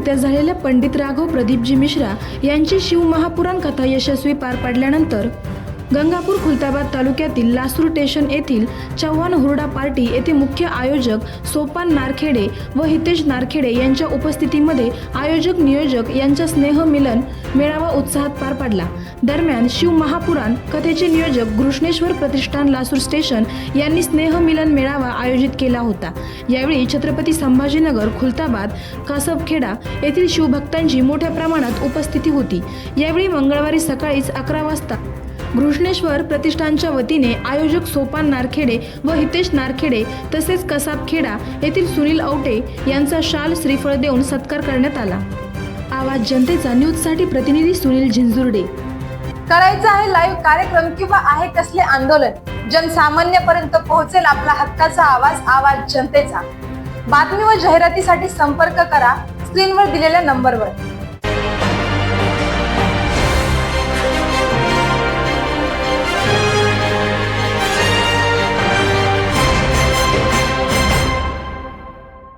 नुकत्याच झालेल्या पंडित राघव प्रदीपजी मिश्रा यांची शिवमहापुराण कथा यशस्वी पार पडल्यानंतर गंगापूर खुलताबाद तालुक्यातील लासूर स्टेशन येथील चव्हाण हुरडा पार्टी येथे मुख्य आयोजक सोपान नारखेडे व हितेश नारखेडे यांच्या उपस्थितीमध्ये आयोजक नियोजक यांचा स्नेह मिलन मेळावा उत्साहात पार पडला। दरम्यान शिवमहापुराण कथेचे नियोजक घृष्णेश्वर प्रतिष्ठान लासूर स्टेशन यांनी स्नेह मिलन मेळावा आयोजित केला होता। यावेळी छत्रपती संभाजीनगर खुलताबाद कासबखेडा येथील शिवभक्तांची मोठ्या प्रमाणात उपस्थिती होती। यावेळी मंगळवारी सकाळीच 11 वाजता घृष्णेश्वर प्रतिष्ठानच्या वतीने आयोजक सोपान नारखेडे व हितेश नारखेडे तसेच कसाबखेडा येथील सुनील औटे यांचा शाल श्रीफळ देऊन सत्कार करण्यात आला। आवाज जनतेचा न्यूजसाठी प्रतिनिधी सुनील झिंजुर्डे। करायचा आहे लाईव्ह कार्यक्रम किंवा आहे कसले आंदोलन, जनसामान्यपर्यंत पोहोचेल आपला हक्काचा आवाज, आवाज जनतेचा। बातमी व जाहिरातीसाठी संपर्क करा स्क्रीनवर दिलेल्या नंबरवर।